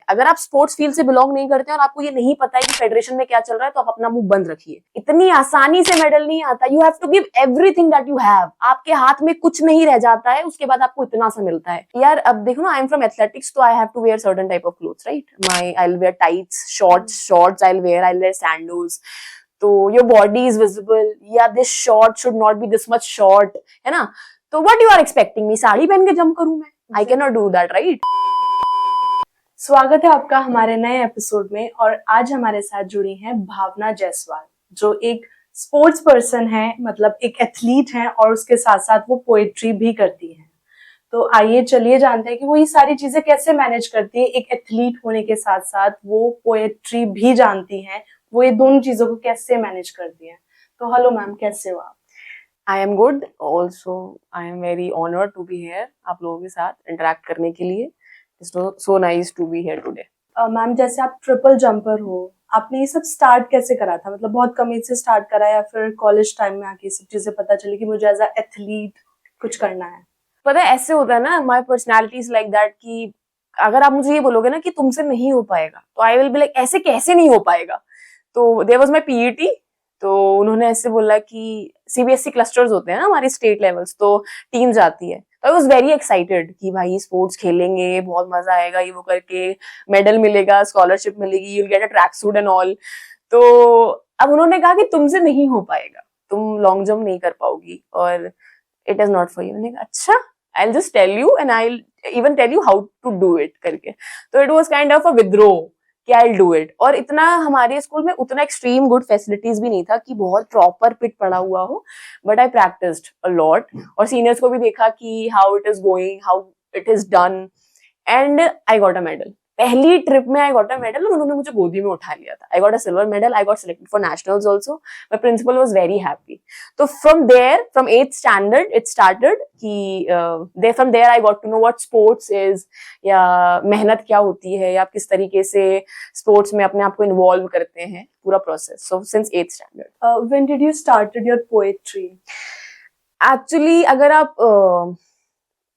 अगर आप sports field से बिलोंग नहीं करते और आपको ये नहीं पता है कि फेडरेशन में क्या चल रहा है, तो आप अपना मुंह बंद रखिए। इतनी आसानी से मेडल नहीं आता। You have to give everything that you have. आपके हाथ में कुछ नहीं रह जाता है, उसके बाद आपको इतना सा मिलता है यार। अब देखो ना, आई एम फ्रॉम एथलेटिक्स, तो I have to wear certain type of clothes, right. I will wear tights, shorts I will wear sandals. तो योर बॉडी इज विजिबल, या this short should not be this much short, है ना। तो what you are expecting me, sari पहन के jump करूं मैं? I can not do that, right. स्वागत है आपका हमारे नए एपिसोड में। और आज हमारे साथ जुड़ी हैं भावना जायसवाल, जो एक स्पोर्ट्स पर्सन है, मतलब एक एथलीट हैं, और उसके साथ साथ वो पोएट्री भी करती हैं। तो आइए चलिए जानते हैं कि वो ये सारी चीजें कैसे मैनेज करती है। एक एथलीट होने के साथ साथ वो पोएट्री भी जानती हैं, वो ये दोनों चीजों को कैसे मैनेज करती हैं। तो हेलो मैम, कैसे हो आप? I am good. Also I am very honoured to be here, आप लोगों के साथ इंटरेक्ट करने के लिए। It's so nice to be here today. Ma'am, जैसे आप ट्रिपल जंपर हो, आपने ये सब स्टार्ट कैसे करा था? मतलब बहुत कम एज से स्टार्ट करा, या फिर कॉलेज टाइम में आके सब चीजें पता चली कि मुझे एज अ एथलीट कुछ करना है? पता है, ऐसे होता है ना, my personality is like that कि अगर आप मुझे ये बोलोगे ना कि तुमसे नहीं हो पाएगा, तो आई विल बी लाइक ऐसे कैसे नहीं हो पाएगा। तो देयर वाज माय पीईटी, तो उन्होंने ऐसे बोला कि सीबीएसई क्लस्टर्स होते हैं ना हमारे स्टेट लेवल्स, तो टीम जाती है। तो आई वाज वेरी एक्साइटेड कि भाई स्पोर्ट्स खेलेंगे, बहुत मजा आएगा, ये वो करके मेडल मिलेगा, स्कॉलरशिप मिलेगी, you will get a track suit and all. तो अब उन्होंने कहा कि तुमसे नहीं हो पाएगा, तुम लॉन्ग जंप नहीं कर पाओगी और it is not for you. मैंने कहा अच्छा, I'll just tell you and I'll even tell you how to do it करके। तो it was kind of a withdraw कि I'll do it। और इतना हमारे स्कूल में उतना एक्सट्रीम गुड फैसिलिटीज भी नहीं था कि बहुत प्रॉपर पिट पड़ा हुआ हो, but I practised a lot और सीनियर्स को भी देखा कि how it is going, how it is done, and I got a medal. पहली ट्रिप में आई गॉट अ मेडल और उन्होंने मुझे गोदी में उठा लिया था। I got a silver medal, I got selected for nationals also. My principal was very happy. तो from there, from 8th standard it started कि from there I got to know what sports is, या मेहनत क्या होती है, या आप किस तरीके से स्पोर्ट्स में अपने आप को इन्वॉल्व करते हैं, पूरा process. So since 8th standard. When did you started your poetry? Actually अगर आप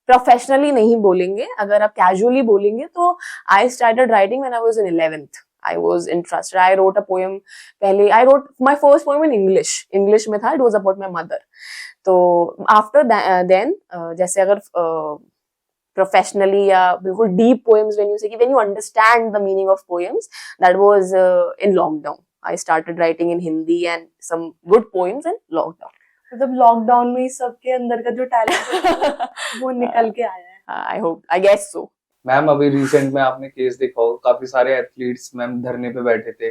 प्रोफेशनली नहीं बोलेंगे, अगर आप कैजुअली बोलेंगे, तो I started writing when I was in 11th। I was interested. I wrote a poem. पहले I wrote my first poem in English में था. It was about my mother. तो after then जैसे अगर professionally या बिल्कुल deep poems, when you say when you understand the meaning of poems, that was in lockdown. I started writing in Hindi and some good poems in lockdown. मतलब lockdown में ही सबके अंदर का जो टैलेंट वो निकल के आया है। I hope, I guess so. Ma'am, अभी रिसेंट में आपने केस देखा हो, काफी सारे एथलीट्स मैम धरने पे बैठे थे,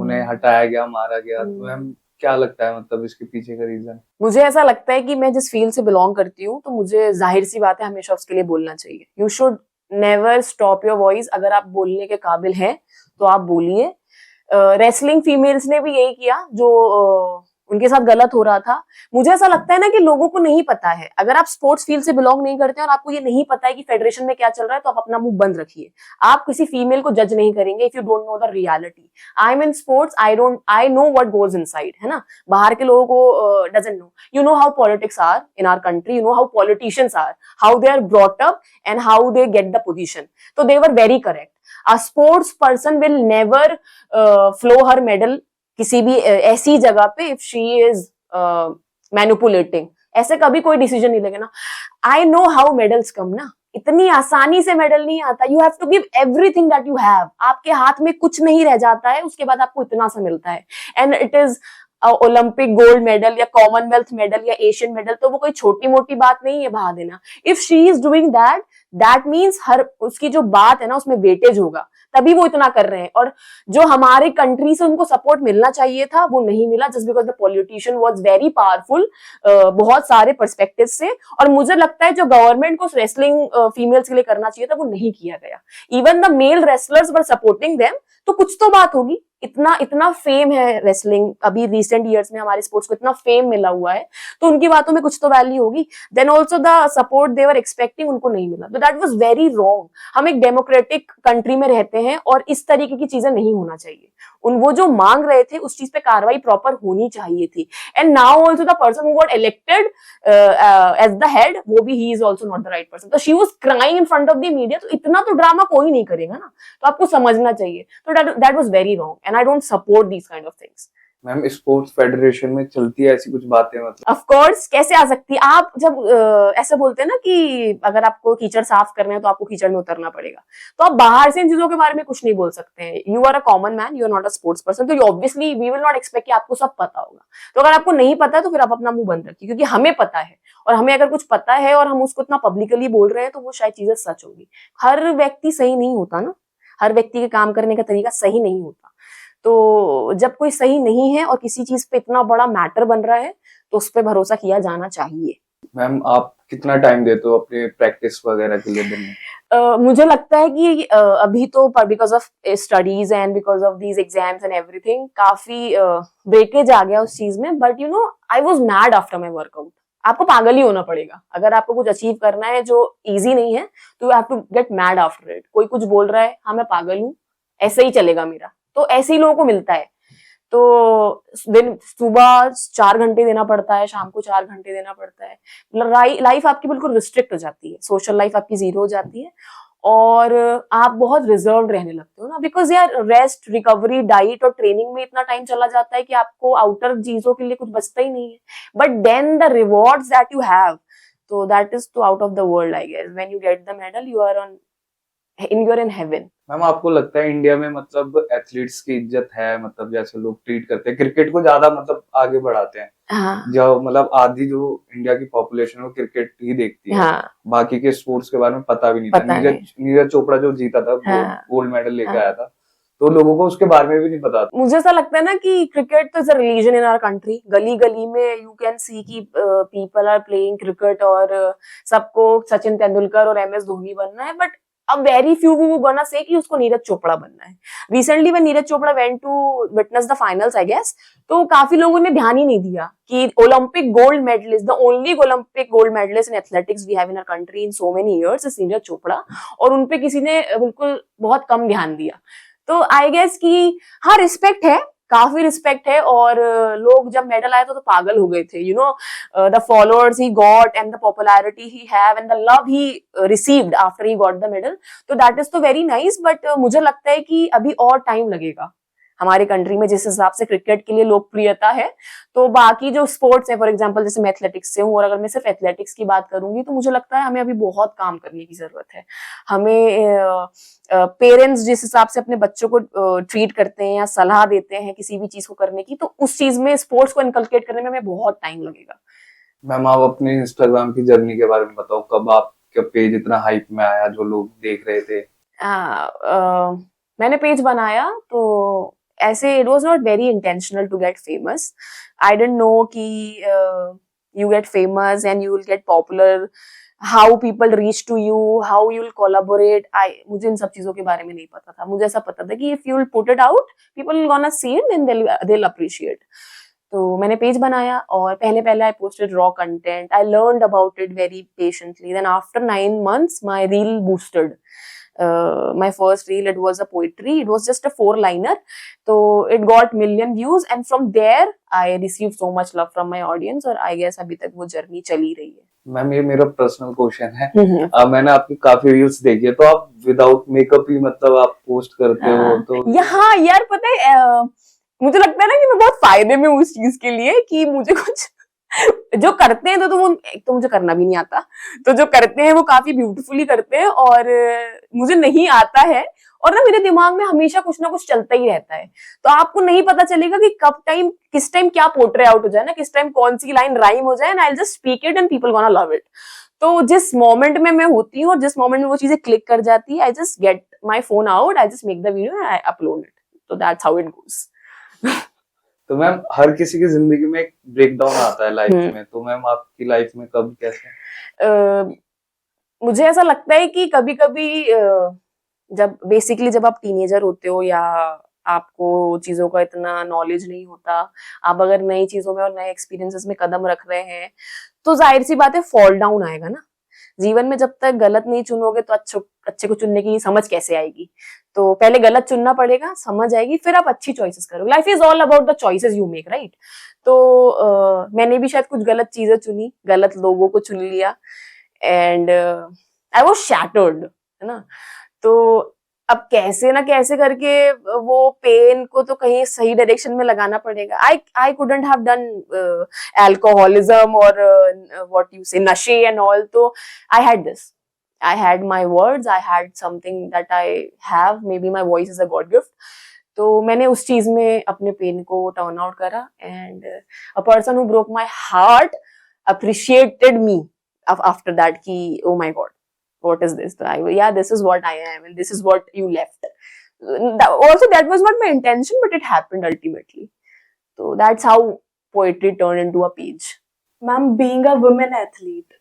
उन्हें हटाया गया, मारा गया। तो मैम क्या लगता है, मतलब इसके पीछे का रीजन? मुझे ऐसा लगता है कि मैं जिस फील्ड से बिलोंग करती हूँ, तो मुझे जाहिर सी बात है हमेशा उसके लिए बोलना चाहिए। You should never stop your voice. अगर आप बोलने के काबिल हैं तो आप बोलिए। रेसलिंग फीमेल्स ने भी यही किया, जो उनके साथ गलत हो रहा था। मुझे ऐसा लगता है ना कि लोगों को नहीं पता है। अगर आप स्पोर्ट्स फील्ड से बिलोंग नहीं करते और आपको ये नहीं पता है कि फेडरेशन में क्या चल रहा है, तो आप अपना मुंह बंद रखिए। आप किसी फीमेल को जज नहीं करेंगे if you don't know the reality. I am in sports, I know what goes inside, है ना। बाहर के लोगों को doesn't know. You know how politics are in our country, you know how politicians are, how they are brought up and how they get the position. तो they were very correct. A sports person will never flow her medal किसी भी ऐसी जगह पे if she is manipulating. ऐसे कभी कोई decision नहीं लेगा ना। I know how medals come ना। इतनी आसानी से मेडल नहीं आता। You have to give everything that you have. आपके हाथ में कुछ नहीं रह जाता है, उसके बाद आपको इतना सा मिलता है। And it is Olympic gold medal या कॉमनवेल्थ मेडल या एशियन मेडल, तो वो कोई छोटी मोटी बात नहीं है बहा देना। If she is doing that, that means her उसकी जो बात है ना, उसमें वेटेज होगा, तभी वो इतना कर रहे हैं। और जो हमारे कंट्री से उनको सपोर्ट मिलना चाहिए था, वो नहीं मिला, just because the politician was very powerful बहुत सारे पर्सपेक्टिव से। और मुझे लगता है जो गवर्नमेंट को रेसलिंग फीमेल्स के लिए करना चाहिए था, वो नहीं किया गया। Even the male wrestlers were supporting them, तो कुछ तो बात होगी। इतना इतना फेम है रेसलिंग, अभी रिसेंट ईयर्स में हमारे स्पोर्ट्स को इतना फेम मिला हुआ है, तो उनकी बातों में कुछ तो वैल्यू होगी। Then also the support they were expecting उनको नहीं मिला, तो दैट वाज वेरी रॉन्ग। हम एक डेमोक्रेटिक कंट्री में रहते हैं और इस तरीके की चीजें नहीं होना चाहिए। वो जो मांग रहे थे उस चीज पे कार्रवाई प्रॉपर होनी चाहिए थी। And now also the person who got elected as the head, वो भी he is also not the right person. तो she was crying in front of the media, तो इतना तो ड्रामा कोई नहीं करेगा ना, तो आपको समझना चाहिए। तो that was very wrong and I don't support these kind of things. Ma'am sports federation में चलती है ऐसी कुछ बातें, मतलब ऑफ कोर्स, कैसे आ सकती है? आप जब ऐसे बोलते हैं ना कि अगर आपको कीचड़ साफ करना है तो आपको कीचड़ में उतरना पड़ेगा, तो आप बाहर से इन चीजों के बारे में कुछ नहीं बोल सकते हैं। You are a common man, you are not a sports person, तो obviously we will not expect कि आपको सब पता होगा। तो अगर आपको नहीं पता है तो फिर आप अपना मुंह बंद रखिए, क्योंकि हमें पता है, और हमें अगर कुछ पता है और हम उसको इतना पब्लिकली बोल रहे हैं तो वो शायद चीजें सच होगी। हर व्यक्ति सही नहीं होता ना, हर व्यक्ति के काम करने का तरीका सही नहीं होता। तो जब कोई सही नहीं है और किसी चीज पे इतना बड़ा मैटर बन रहा है तो उस पर भरोसा किया जाना चाहिए। मैम आप कितना टाइम देते हो अपने प्रैक्टिस वगैरह के लिए दिन में? मुझे लगता है कि अभी तो because of studies and because of these exams and everything काफी ब्रेकेज आ गया उस चीज में, but you know I was mad after my workout. आपको पागल ही होना पड़ेगा अगर आपको कुछ अचीव करना है जो इजी नहीं है, तो you have to get mad after it. कोई कुछ बोल रहा है, हाँ मैं पागल हूँ, ऐसे ही चलेगा मेरा, तो ऐसे ही लोगों को मिलता है। तो दिन सुबह 4 घंटे देना पड़ता है, शाम को 4 घंटे देना पड़ता है। लाइफ आपकी बिल्कुल रिस्ट्रिक्ट हो जाती है, सोशल लाइफ आपकी जीरो हो जाती है, और आप बहुत रिजर्व रहने लगते हो ना, बिकॉज यार रेस्ट, रिकवरी, डाइट और ट्रेनिंग में इतना टाइम चला जाता है कि आपको आउटर चीजों के लिए कुछ बचता ही नहीं है। But then the rewards that you have, तो that is too out of the world I guess. When you get the medal you are in heaven. Ma'am आपको लगता है इंडिया में मतलब एथलीट्स की इज्जत है, मतलब जैसे लोग ट्रीट करते हैं, क्रिकेट को ज्यादा मतलब आगे बढ़ाते हैं? हाँ, जो मतलब आधी जो इंडिया की पॉपुलेशन वो क्रिकेट ही देखती है, हाँ, बाकी के स्पोर्ट्स के बारे में पता भी नहीं था। पता नहीं। नीरज चोपड़ा जो जीता था, हाँ, गोल्ड मेडल लेके हाँ। आया था, तो लोगों को उसके बारे में भी नहीं पता था। मुझे ऐसा लगता है ना कि क्रिकेट तो is a religion in our country. गली गली में यू कैन सी कि पीपल आर प्लेइंग क्रिकेट, और सबको सचिन तेंदुलकर और MS धोनी बनना है, बट अब वेरी फ्यू वो गोना से कि उसको नीरज चोपड़ा बनना है। Recently when Neeraj Chopra went to witness the finals I guess, तो काफी लोगों ने ध्यान ही नहीं दिया कि Olympic gold medalist, the only Olympic gold medalist in athletics we have in our country in so many years is Neeraj Chopra, और उनपे किसी ने बिल्कुल बहुत कम ध्यान दिया। तो आई गेस कि हाँ, रिस्पेक्ट है, काफी रिस्पेक्ट है, और लोग जब मेडल आया तो पागल हो गए थे। You know the followers he got and the popularity he have and the love he received after he got the medal, तो दैट इज तो वेरी नाइस। बट मुझे लगता है कि अभी और टाइम लगेगा हमारे कंट्री में, जिस हिसाब से क्रिकेट के लिए लोकप्रियता है। तो बाकी जो स्पोर्ट्स है, फॉर एग्जांपल जैसे मैं एथलेटिक्स से हूँ, और अगर मैं सिर्फ एथलेटिक्स की बात करूंगी तो मुझे लगता है हमें अभी बहुत काम करने की जरूरत है। हमें पेरेंट्स जिस हिसाब से अपने बच्चों को ट्रीट करते हैं या सलाह देते हैं किसी भी चीज को करने की, तो उस चीज में स्पोर्ट्स को इनकलकेट करने में हमें बहुत टाइम लगेगा। मैम आप अपने इंस्टाग्राम की जर्नी के बारे में बताओ, कब आपका पेज इतना हाइप में आया, जो लोग देख रहे थे? मैंने पेज बनाया तो ऐसे, it was not very intentional to get famous. I didn't know कि you get famous and you will get popular, how people reach to you, how you will collaborate. मुझे इन सब चीजों के बारे में नहीं पता था। मुझे ऐसा पता था कि if you will put it out, people will gonna see it and they will appreciate. तो मैंने पेज बनाया और पहले I posted raw content. I learned about it very patiently. Then after 9 months my reel boosted. My first reel, it was a poetry, it was just a 4-liner, so it got million views, and from there I received so much love from my audience, और I guess अभी तक वो journey चली रही है। Ma'am ये मेरा personal question है। मैंने आपकी काफी रील्स देखी है, तो आप विदाउट मेकअप ही मतलब आप पोस्ट करते हो? तो यहाँ यार पता है, मुझे लगता है ना कि मैं बहुत फायदे में हूँ इस चीज के लिए, कि मुझे कुछ जो करते हैं तो वो एक तो मुझे करना भी नहीं आता, तो जो करते हैं वो काफी ब्यूटीफुली करते हैं, और मुझे नहीं आता है, और ना मेरे दिमाग में हमेशा कुछ ना कुछ चलता ही रहता है। तो आपको नहीं पता चलेगा कि किस टाइम क्या पोर्ट्रे आउट हो जाए ना, किस टाइम कौन सी लाइन राइम हो जाए, and I will just speak it and people gonna love it. तो जिस मोमेंट में मैं होती हूँ और जिस मोमेंट में वो चीजें क्लिक कर जाती है, I just get my phone out, I just make the video and I upload it. तो दैट्स हाउ इट गोज। तो मैम हर किसी की जिंदगी में एक ब्रेकडाउन आता है लाइफ में, तो मैम आपकी लाइफ में कब, कैसे? मुझे ऐसा लगता है कि कभी कभी जब आप टीनेजर होते हो या आपको चीजों का इतना नॉलेज नहीं होता, आप अगर नई चीजों में और नए एक्सपीरियंसेस में कदम रख रहे हैं तो जाहिर सी बात है फॉल डाउन आएगा ना। जीवन में जब तक गलत नहीं चुनोगे तो अच्छे को चुनने की समझ कैसे आएगी। तो पहले गलत चुनना पड़ेगा, समझ आएगी, फिर आप अच्छी चॉइसेस करोगे। Life is all about the choices you make, right. तो मैंने भी शायद कुछ गलत चीजें चुनी, गलत लोगों को चुन लिया, एंड आई वाज शैटर्ड, है ना। तो अब कैसे ना कैसे करके वो पेन को तो कहीं सही डायरेक्शन में लगाना पड़ेगा। I couldn't have done alcoholism और व्हाट यू से नशे एंड ऑल। तो I had this, I had my words, I had something that I have, maybe my voice is a God gift. तो मैंने उस चीज में अपने पेन को टर्न आउट करा, and a person who broke my heart appreciated me after that कि oh my God, what is this? Yeah, this is what I am and this is what you left. Also, that was not my intention, but it happened ultimately. So that's how poetry turned into a page. Ma'am, being a women athlete,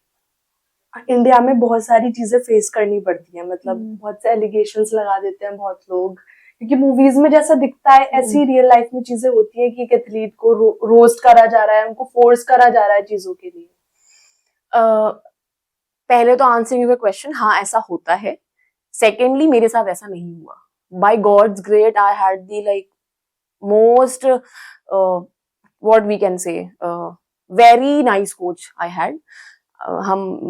India में बहुत सारी चीजें face करनी पड़ती हैं, मतलब बहुत से एलिगेशंस लगा देते हैं बहुत लोग, क्योंकि मूवीज में जैसा दिखता है ऐसी रियल लाइफ में चीजें होती है कि एक एथलीट को रोस्ट करा जा रहा है, उनको फोर्स करा जा रहा है चीजों के लिए। पहले तो आंसरिंग योर क्वेश्चन, हाँ ऐसा होता है। सेकेंडली मेरे साथ ऐसा नहीं हुआ। By God's great I had the like most what we can say very nice coach I had.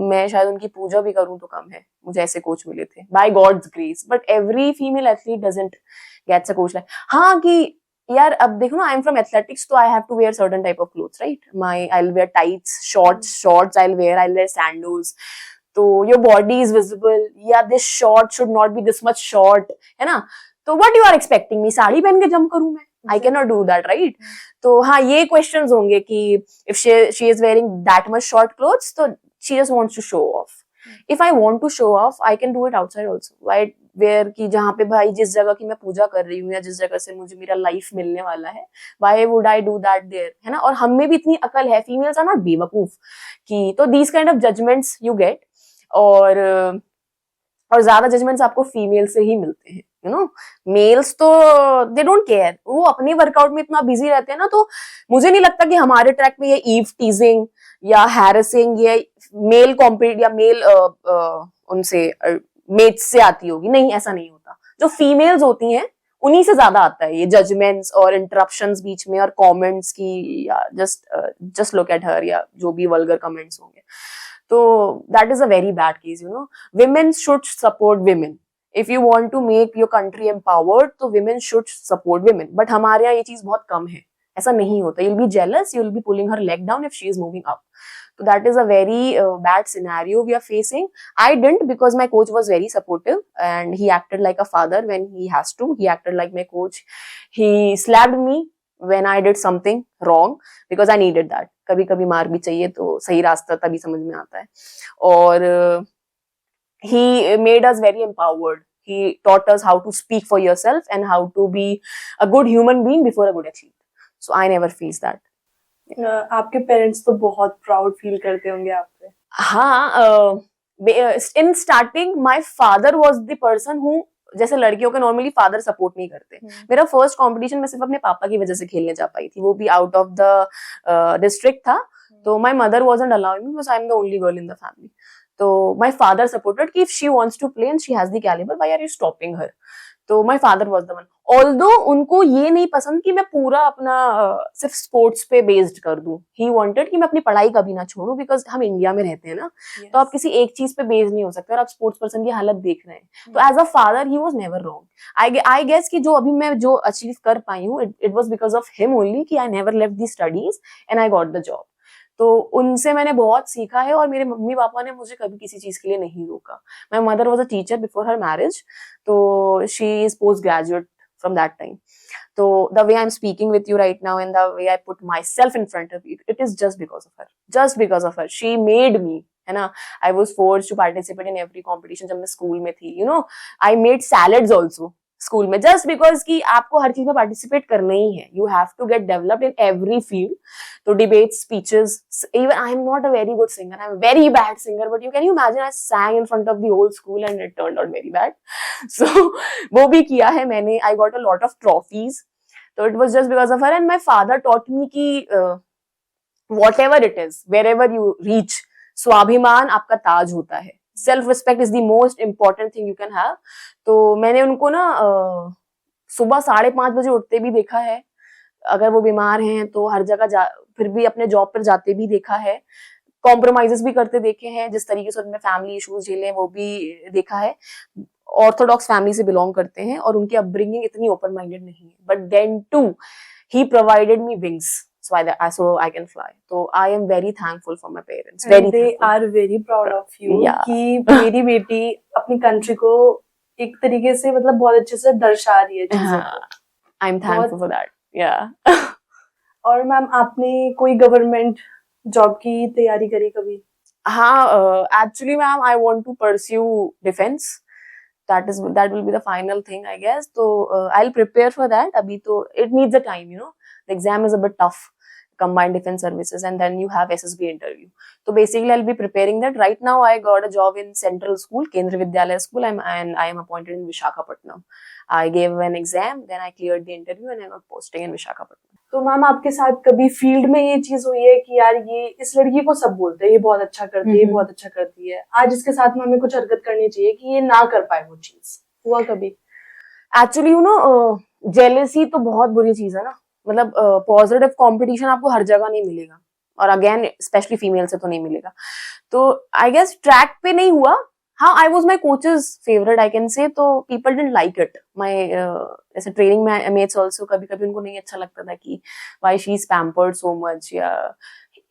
मैं शायद उनकी पूजा भी करूं तो कम है, मुझे ऐसे कोच मिले थे by God's grace. But every female athlete doesn't gets a coach like, हाँ कि यार अब देखो ना, आई एम फ्रॉम एथलेटिक्स, तो I have to wear certain type of clothes, right. I will wear tights, shorts I will wear sandals, तो your body is visible, या this short should not be this much short, है ना। तो what you are expecting me sari पहन के jump करूं मैं? I cannot do that, right? तो हाँ ये questions होंगे कि if she is wearing that much short clothes, तो she just wants to show off. If I want to show off, I can do it outside also. Why wear कि जहाँ पे भाई जिस जगह की मैं पूजा कर रही हूँ या जिस जगह से मुझे मेरा लाइफ मिलने वाला है, why would I do that there, है ना। और हम में भी इतनी अकल है, females are not बेवकूफ कि, तो these kind of judgments you get, और ज्यादा जजमेंट्स आपको फीमेल से ही मिलते हैं, यू नो। मेल्स तो दे डोंट केयर, वो अपने वर्कआउट में इतना बिजी रहते हैं ना। तो मुझे नहीं लगता कि हमारे ट्रैक में ये ईव टीजिंग या हैरेसिंग या मेल कॉम्पिट या मेल उनसे मेट्स से आती होगी, नहीं ऐसा नहीं होता। जो फीमेल्स होती हैं उन्हीं से ज्यादा आता है ये जजमेंट्स और इंटरप्शंस बीच में और कमेंट्स की, या जस्ट लुक एट हर, या जो भी वल्गर कमेंट्स होंगे। तो that is a very bad case, you know. Women should support women. If you want to make your country empowered, तो women should support women. But हमारे यहाँ ये चीज बहुत कम है, ऐसा नहीं होता। You'll be jealous, you'll be pulling her leg down if she is moving up. So that is a very bad scenario we are facing. I didn't, because my coach was very supportive and he acted like a father when he has to. He acted like my coach. He slapped me when I did something wrong because I needed that. कभी कभी मार भी चाहिए, तो सही रास्ता तभी समझ में आता है। और he made us very empowered. He taught us how to speak for yourself and how to be a good human being before a good athlete. So I never faced that. आपके पेरेंट्स तो बहुत proud feel करते होंगे आप पे। हाँ, in starting my father was the person who, जैसे लड़कियों के नॉर्मली फादर सपोर्ट नहीं करते। मेरा फर्स्ट कंपटीशन में सिर्फ अपने पापा की वजह से खेलने जा पाई थी, वो भी आउट ऑफ द डिस्ट्रिक्ट था। तो my mother wasn't allowing me because I am the only girl in the family. तो माय फादर सपोर्टेड कि if she wants to play and she has the calibre, why are you stopping her. तो my father was the one. Although उनको ये नहीं पसंद कि मैं पूरा अपना सिर्फ स्पोर्ट्स पे बेस्ड कर दूं। ही वांटेड कि मैं अपनी पढ़ाई कभी ना छोड़ूं, बिकॉज हम इंडिया में रहते हैं ना। तो आप किसी एक चीज पे बेस्ड नहीं हो सकते, और आप स्पोर्ट्स पर्सन की हालत देख रहे हैं। तो as a father he was never wrong. I guess कि जो अभी मैं जो अचीव कर पाई हूँ, it was because of him only कि I never left the studies and I got the job. तो उनसे मैंने बहुत सीखा है, और मेरे मम्मी पापा ने मुझे कभी किसी चीज के लिए नहीं रोका। My mother was a teacher before her marriage, तो she is post graduate from that time. तो the way I am speaking with you right now and the way I put myself in front of you, it is just because of her, just because of her. She made me, है ना। I was forced to participate in every competition जब मैं school में थी, you know. I made salads also school में, just because कि आपको हर चीज में पार्टिसिपेट करना ही है, you have to get developed in every field. तो debate speeches, even I am not a very good singer, I am very bad singer, but you imagine I sang in front of the whole school and it turned out very bad. So वो भी किया है मैंने. I got a lot of trophies. तो it was just because of her. And my father taught me कि whatever it is, wherever you reach, स्वाभिमान आपका ताज होता है. Self respect is the most important thing you can have. तो मैंने उनको ना सुबह 5:30 बजे उठते भी देखा है. अगर वो बीमार हैं तो हर जगह फिर भी अपने जॉब पर जाते भी देखा है. कॉम्प्रोमाइजेस भी करते देखे हैं. जिस तरीके से उनमें फैमिली इश्यूज झेले वो भी देखा है. ऑर्थोडॉक्स फैमिली से बिलोंग करते हैं और उनकी अपब्रिंगिंग इतनी ओपन माइंडेड नहीं है. But then too he provided me wings so I can fly. So I am very thankful for my parents. And very they thankful. are very proud of you. Yeah. कि मेरी बेटी अपनी country को एक तरीके से मतलब बहुत अच्छे से दर्शा रही है चीजों को. I'm thankful for that. Yeah. और मैम आपने कोई गवर्नमेंट जॉब की तैयारी करी कभी? हाँ, actually ma'am I want to pursue defense. That will be the final thing I guess. तो I'll prepare for that. अभी तो it needs a time, you know. The exam is a bit tough. Combined Defense Services, and then you have SSB interview. So basically, I'll be preparing that. Right now, I got a job in Central School, Kendra Vidyalaya School, and I am appointed in Visakhapatnam. I gave an exam, then I cleared the interview, and I'm posting in Visakhapatnam. तो ma'am आपके साथ कभी field में ये चीज हुई है कि यार ये इस लड़की को सब बोलते हैं ये बहुत अच्छा करती है, ये बहुत अच्छा करती है, आज इसके साथ में हमें कुछ हरकत करनी चाहिए कि ये ना कर पाए वो चीज, हुआ कभी? Actually, you know, jealousy तो बहुत बुरी चीज है ना. मतलब पॉजिटिव कंपटीशन आपको हर जगह नहीं मिलेगा, और अगेन स्पेशली फीमेल से तो नहीं मिलेगा. तो आई गेस ट्रैक पे नहीं हुआ. हाँ, I was my coach's favourite I can say. तो people didn't like it. My ऐसे ट्रेनिंग में मेट्स आल्सो कभी-कभी उनको नहीं अच्छा लगता था कि why she is pampered so much, या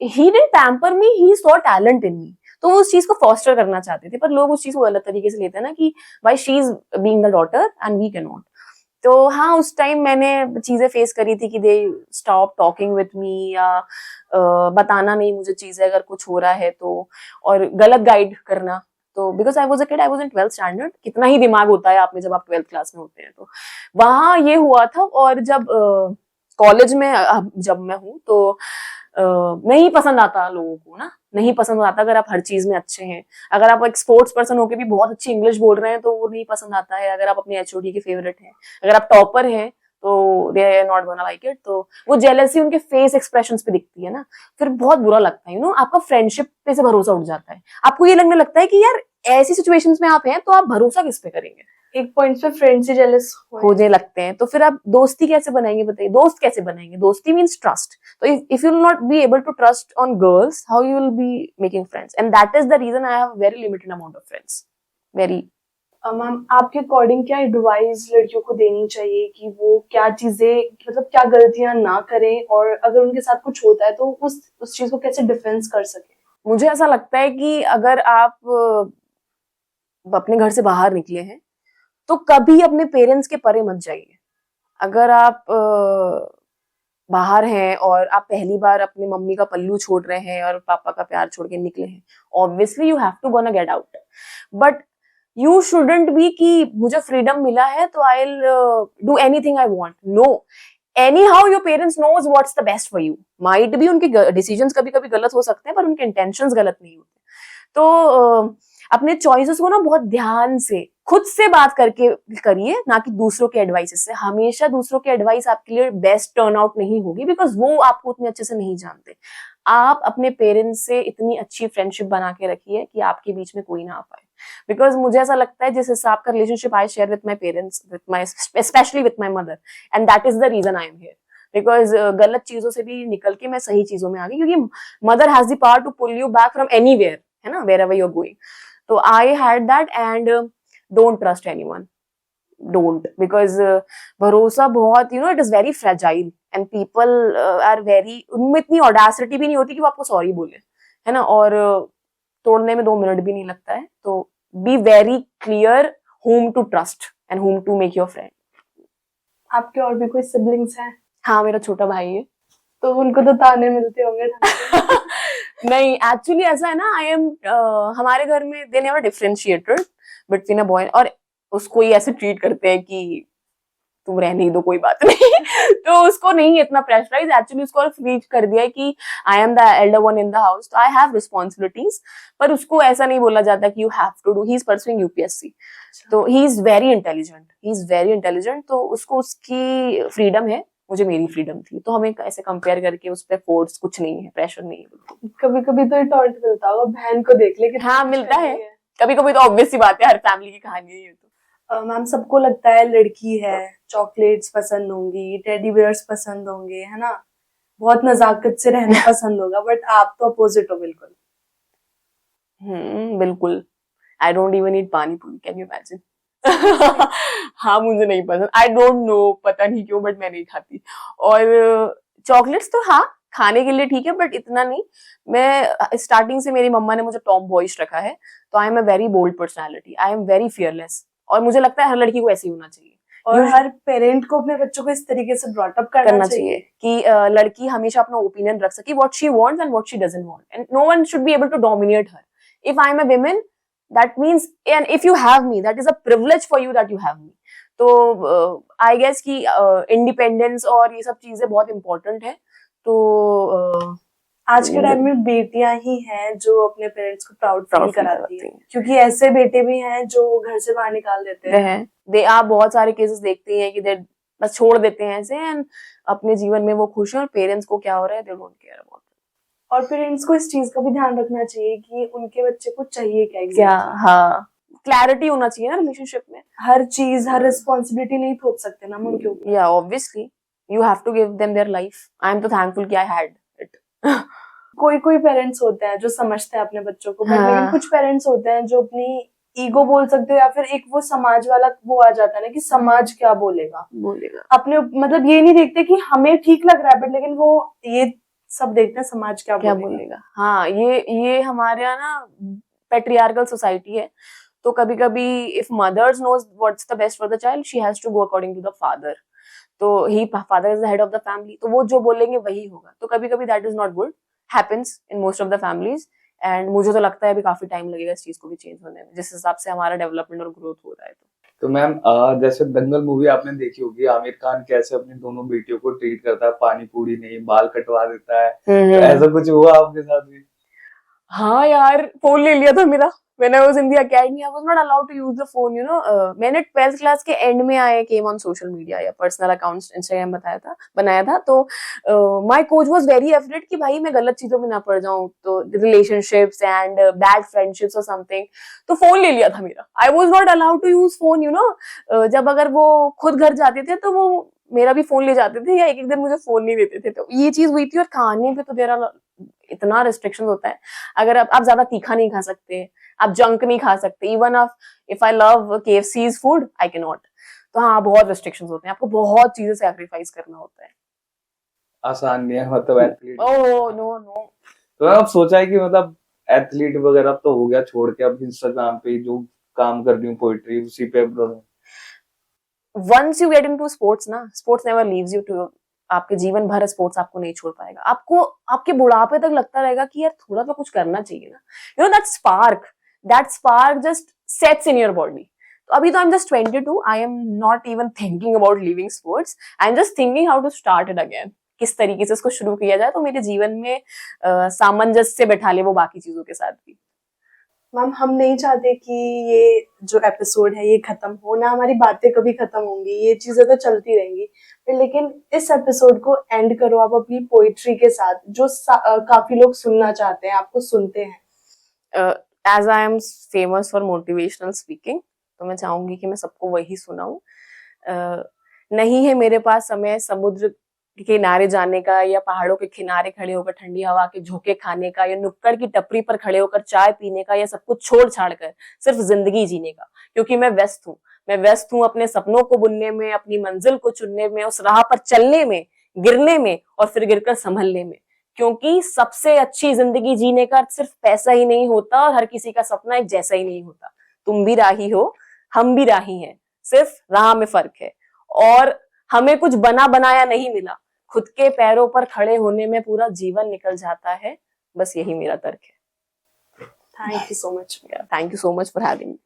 he didn't pamper me, he saw talent in me. तो वो उस चीज को फॉस्टर करना चाहते थे, पर लोग उस चीज को गलत तरीके से लेते हैं ना कि why she is being the daughter and we can not. तो हाँ, उस टाइम मैंने चीजें फेस करी थी कि they stop talking with me, या बताना नहीं मुझे चीजें अगर कुछ हो रहा है तो, और गलत गाइड करना. तो because I was a kid, I was in 12th standard. कितना ही दिमाग होता है आप में जब आप 12th क्लास में होते हैं. तो वहां ये हुआ था. और जब कॉलेज में जब मैं हूँ तो नहीं पसंद आता लोगों को ना, नहीं पसंद आता अगर आप हर चीज में अच्छे हैं. अगर आप एक स्पोर्ट्स पर्सन होके भी बहुत अच्छी इंग्लिश बोल रहे हैं तो वो नहीं पसंद आता है. अगर आप अपने एचओडी के फेवरेट हैं, अगर आप टॉपर हैं तो they are not gonna like it. तो वो जेलसी उनके फेस एक्सप्रेशंस पे दिखती है ना, फिर बहुत बुरा लगता है. यू नो, आपका फ्रेंडशिप पे से भरोसा उठ जाता है. आपको ये लगने लगता है कि यार ऐसी सिचुएशंस में आप हैं तो आप भरोसा किस पे करेंगे. एक पॉइंट पे फ्रेंड से जेलस होने लगते हैं. तो फिर आप दोस्ती कैसे बनाएंगे बताइए. दोस्त कैसे बनाएंगे. दोस्ती मीन्स ट्रस्ट. तो if you will not be able to trust on girls, how you will be making friends. And that is the reason I have very limited amount of friends. Very. Ma'am आपके according क्या advice लड़कियों को देनी चाहिए कि वो क्या चीजें, मतलब क्या गलतियां ना करें, और अगर उनके साथ कुछ होता है तो उस चीज को कैसे डिफेंस कर सके? मुझे ऐसा लगता है कि अगर आप अपने घर से बाहर निकले हैं तो कभी अपने पेरेंट्स के परे मत जाइए. अगर आप बाहर हैं और आप पहली बार अपनी मम्मी का पल्लू छोड़ रहे हैं और पापा का प्यार छोड़ के निकले हैं, obviously you have to gonna get out. But you shouldn't be कि मुझे फ्रीडम मिला है तो I will do anything I want. No, anyhow your parents knows what's the best for you. might be उनके डिसीजंस कभी कभी गलत हो सकते हैं, पर उनके इंटेंशंस गलत नहीं होते. तो अपने चॉइसेस को ना बहुत ध्यान से खुद से बात करके करिए, ना कि दूसरों के एडवाइस से. हमेशा दूसरों के एडवाइस आपके लिए बेस्ट टर्न आउट नहीं होगी, बिकॉज वो आपको उतने अच्छे से नहीं जानते. आप अपने पेरेंट्स से इतनी अच्छी फ्रेंडशिप बना के रखिए कि आपके बीच में कोई ना आ पाए. बिकॉज मुझे ऐसा लगता है जिस हिसाब का relationship I share with my parents, specially with my mother, and that is the reason I am here. Because गलत चीजों से भी निकल के मैं सही चीजों में आ गई, क्योंकि mother has the power to pull you back from anywhere, है ना, wherever you are going. तो I had that. And don't trust anyone. Don't, because भरोसा बहुत, you know, it is very fragile and people are very, उनमें इतनी audacity भी नहीं होती कि वो आपको सॉरी बोले, है ना, और तोड़ने में 2 मिनट भी नहीं लगता है. तो be very clear whom to trust and whom to make your friend. आपके और भी कोई सिबलिंग्स हैं? हाँ, मेरा छोटा भाई है. तो उनको तो ताने मिलते होंगे. नहीं, एक्चुअली ऐसा है ना, आई एम हमारे घर में they never differentiated between a boy, और उसको ही ऐसे ट्रीट करते हैं कि तुम रहने ही दो, कोई बात नहीं। तो उसको नहीं इतना प्रेशराइज, एक्चुअली उसको फ्री कर दिया है कि आई am the Elder one in the house, तो आई हैव रिस्पॉन्सिबिलिटीज, पर उसको ऐसा नहीं बोला जाता कि you have to do. He is pursuing UPSC, तो ही इज वेरी इंटेलिजेंट, तो उसको उसकी फ्रीडम है, मुझे मेरी फ्रीडम थी, तो हमें ऐसे कंपेयर करके उस पर फोर्स कुछ नहीं है, प्रेशर नहीं है। कभी कभी तो टॉन्ट मिलता होगा, बहन को देख ले कि हाँ मिलता है, कभी कभी तो ऑब्वियस सी बात है, हर फैमिली की कहानी है। तो मैम सबको लगता है लड़की है, चॉकलेट्स पसंद होंगी, टेडी बियर्स पसंद होंगे, है ना, बहुत नजाकत से रहना पसंद होगा, बट आप तो अपोजिट हो बिल्कुल। बिल्कुल। आई डोंट इवन ईट पानी पूरी, कैन यू इमेजिन? हाँ मुझे नहीं पसंद, आई डोंट नो, पता नहीं क्यों, बट मैं नहीं खाती। और चॉकलेट्स तो हाँ खाने के लिए ठीक है, बट इतना नहीं। मैं स्टार्टिंग से, मेरी मम्मा ने मुझे टॉम बॉयज रखा है, तो I am a very bold personality, I am very fearless, और मुझे लगता है हर लड़की को ऐसे ही होना चाहिए, और हर पेरेंट को अपने बच्चों को इस तरीके से ब्रॉट अप करना चाहिए कि लड़की हमेशा अपना ओपिनियन रख सके, what she wants and what she doesn't want, and no one should be able to dominate her. If I am a woman, that means, and if you have me, that is a privilege for you that you have me. तो आई guess कि independence और ये सब चीजें बहुत important है। तो आज के टाइम में बेटियां ही हैं जो अपने पेरेंट्स को प्राउड फील कराती हैं, क्योंकि ऐसे बेटे भी हैं जो घर से बाहर निकाल देते हैं। दे आप बहुत सारे केसेस देखते हैं कि दे बस छोड़ देते हैं ऐसे, एंड अपने जीवन में वो खुश हैं, और पेरेंट्स को क्या हो रहा है, दे डोंट केयर अबाउट। और पेरेंट्स को इस चीज का भी ध्यान रखना चाहिए कि उनके बच्चे को चाहिए क्या। हाँ, क्लैरिटी होना चाहिए ना रिलेशनशिप में, हर चीज, हर रिस्पॉन्सिबिलिटी नहीं थोप सकते ना उनके ऊपर। या obviously you have to give them their life. I am तो थैंकफुल कि आई हैड इट। कोई कोई पेरेंट्स होते हैं जो समझते हैं अपने बच्चों को, बट लेकिन कुछ पेरेंट्स होते हैं जो अपनी ईगो बोल सकते हो, या फिर एक वो समाज वाला वो आ जाता है ना कि समाज क्या बोलेगा, अपने मतलब ये नहीं देखते कि हमें ठीक लग रहा है, बट लेकिन वो ये सब देखते हैं समाज क्या बोलेगा। हाँ, ये हमारे यहाँ ना पेट्रियार्कल सोसाइटी है, तो कभी कभी if mothers knows what's the best for the child, she has to go according to the father, तो he father is the head of the family, तो वो जो बोलेंगे वही होगा। तो कभी कभी that is not good, happens in most of the families, and मुझे तो लगता है अभी काफी टाइम लगेगा इस चीज को भी चेंज होने में, जिस हिसाब से हमारा डेवलपमेंट और ग्रोथ हो रहा है। तो मैम जैसे दंगल मूवी आपने देखी होगी, आमिर खान कैसे अपनी दोनों बेटियों को ट्रीट करता है, पानी पूरी नहीं, बाल कटवा देता है, तो ऐसा कुछ हुआ आपके साथ भी? हाँ यार, फोन ले लिया था मेरा when I was in the academy. I was not allowed to use the phone, you know. मैंने 12th क्लास के एंड में आए came on social media या पर्सनल अकाउंट्स इंस्टाग्राम बनाया था, तो my coach was very afraid कि भाई मैं गलत चीजों में ना पड़ जाऊं, तो relationships and bad friendships or something, तो फोन ले लिया था मेरा। I was not allowed to use phone, you know. जब अगर वो खुद घर जाते थे तो वो मेरा भी फोन ले जाते थे, या एक एक दिन मुझे फोन नहीं देते थे, तो ये चीज हुई थी। और खाने पे तो मेरा इतना रिस्ट्रिक्शन होता है, अगर आप ज्यादा तीखा नहीं खा सकते, आप जंक नहीं खा सकते, even if I love KFC's food I can not. तो हाँ, बहुत रिस्ट्रिक्शंस होते हैं, आपको बहुत चीजें सैक्रिफाइस करना होता है, आसान नहीं है मतलब एथलीट। Oh no. तो अब सोचा है कि मतलब एथलीट वगैरह तो हो गया, छोड़ के अब इंस्टाग्राम पे जो काम कर रही हूँ पोएट्री, उसी पे once you get into sports ना, sports never leaves you too, आपके जीवन भर स्पोर्ट्स आपको नहीं छोड़ पाएगा, आपको आपके बुढ़ापे तक लगता रहेगा कि यार थोड़ा तो कुछ करना चाहिए ना, you know, that spark just sets in your body. तो अभी तो I am just 22, I am not even thinking about leaving sports, I am just thinking how to start it again, किस तरीके से इसको शुरू किया जाए तो मेरे जीवन में सामंजस्य बैठा ले वो बाकी चीजों के साथ भी। मैम हम नहीं चाहते कि ये जो एपिसोड है ये खत्म हो ना, हमारी बातें कभी खत्म होंगी, ये चीजें तो चलती रहेंगी, लेकिन इस एपिसोड को एंड करो आप अपनी पोइट्री के साथ, जो काफी लोग सुनना चाहते हैं, आपको सुनते हैं। As I am famous for motivational speaking, तो मैं चाहूंगी कि मैं सबको वही सुनाऊं। नहीं है मेरे पास समय समुद्र के किनारे जाने का, या पहाड़ों के किनारे खड़े होकर ठंडी हवा के झोंके खाने का, या नुक्कड़ की टपरी पर खड़े होकर चाय पीने का, या सब कुछ छोड़ छाड़ कर सिर्फ जिंदगी जीने का, क्योंकि मैं व्यस्त हूँ अपने सपनों को बुनने में, अपनी मंजिल को चुनने में, उस राह पर चलने में, गिरने में और फिर गिरकर संभलने में, क्योंकि सबसे अच्छी जिंदगी जीने का सिर्फ पैसा ही नहीं होता, और हर किसी का सपना एक जैसा ही नहीं होता। तुम भी राही हो, हम भी राही हैं, सिर्फ राह में फर्क है, और हमें कुछ बना बनाया नहीं मिला, खुद के पैरों पर खड़े होने में पूरा जीवन निकल जाता है, बस यही मेरा तर्क है। Thank you so much for having me.